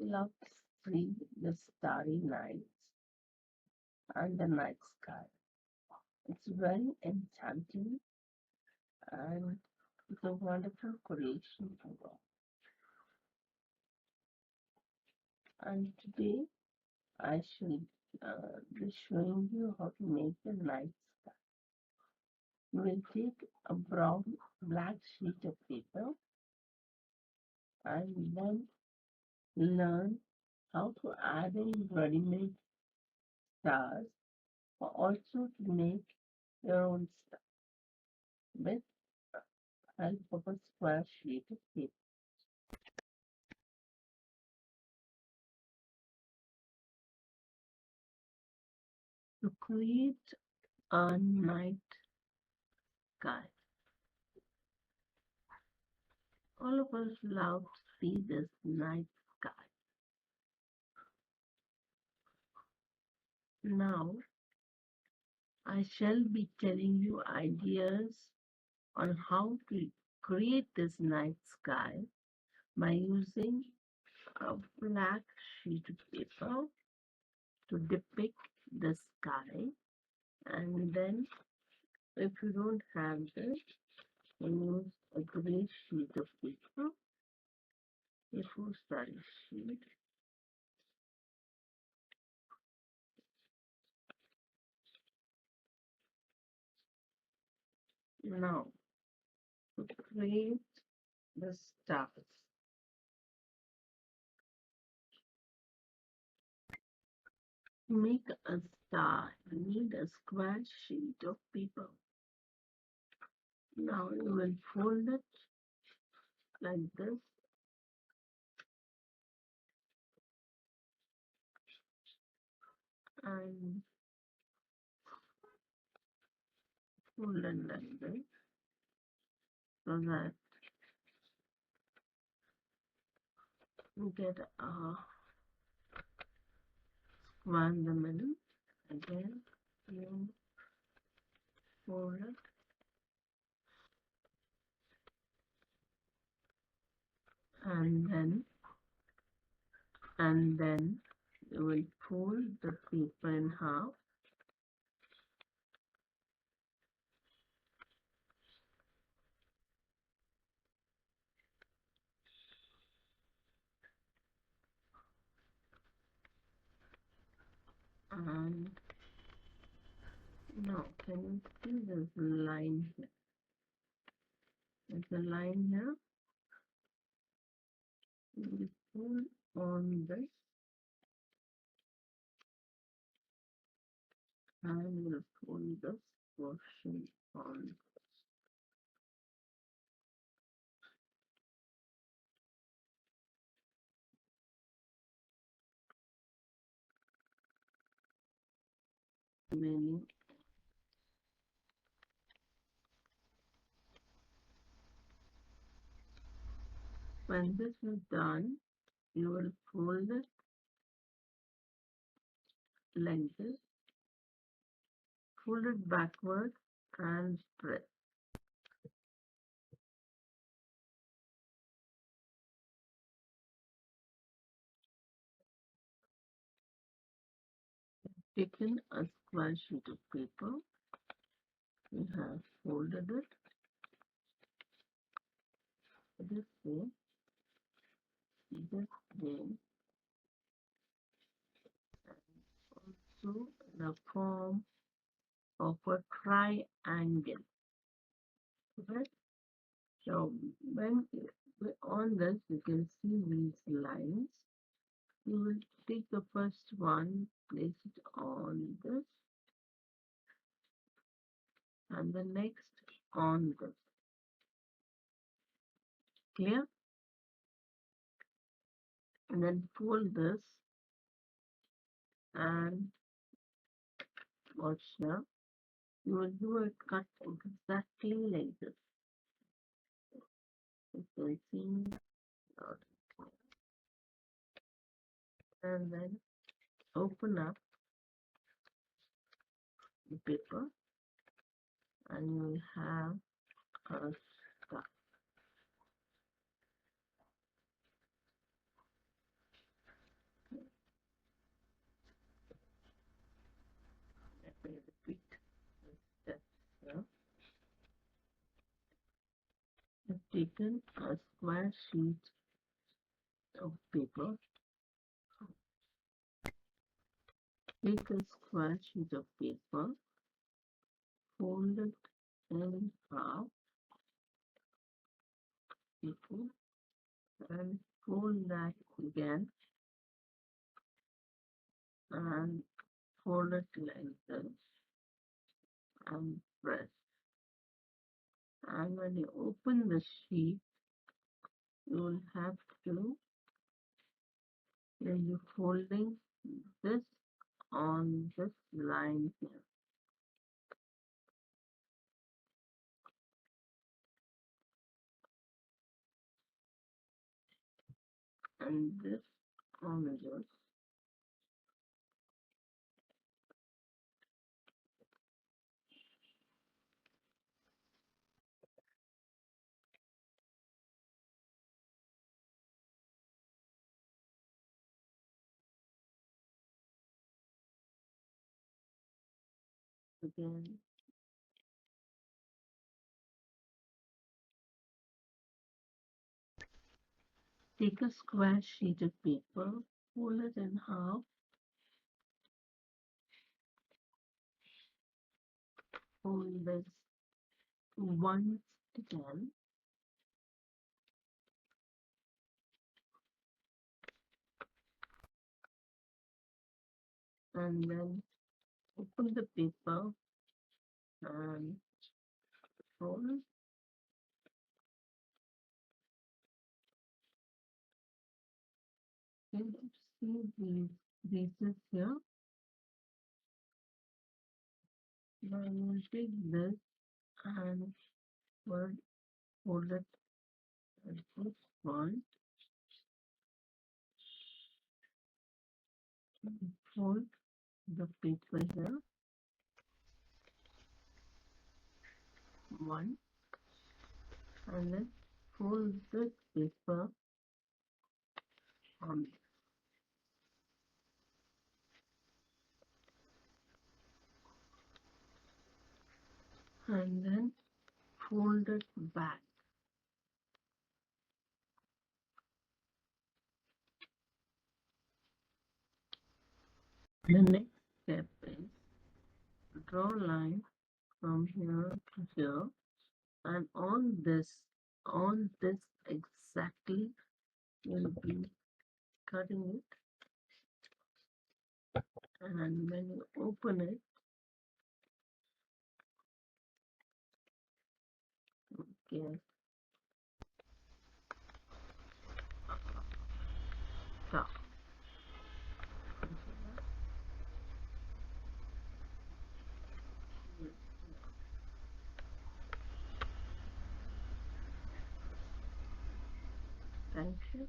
Love see the starry night and the night sky. It's very enchanting and it's a wonderful creation for God. And today I shall be showing you how to make the night sky. You will take a black sheet of paper and then learn how to add in ready-made stars or also to make your own stuff with help of a square sheet of paper. To create a night sky, all of us love to see this night sky. Now, I shall be telling you ideas on how to create this night sky by using a black sheet of paper to depict the sky, and then if you don't have this, you use a gray sheet of paper, a four-study sheet, now to create the stars. To make a star, you need a square sheet of paper. Now you will fold it like this and fold it like this so that you get a square in the middle. Again, you fold it and then you will fold the paper in half and now can you see this line here? There's a line here. You will pull on this and you will fold this portion on. Many when this is done, you will fold it like this, fold it backward and spread. Taken a square sheet of paper, you have folded it this way, also in the form of a triangle. Okay? So when on this you can see these lines. You will take the first one, place it on this, and the next on this. Clear? And then fold this and watch here. You will do a cut exactly like this. You can see, and then open up the paper and you will have a star. taken a square sheet of paper. Take a square sheet of paper, fold it in half, and fold that again, and fold it like this, and press. And when you open the sheet, you will have to, you're folding this on this line here, and this on this. Again, take a square sheet of paper, fold it in half, fold this once again, and then open the paper and fold. Can you see these pieces here? Now we'll take this and fold it at this point, fold the paper here, one, and then fold this paper on, and then fold it back. The next step is draw a line from here to here, and on this exactly you'll be cutting it, and when you open it, get top. Thank you.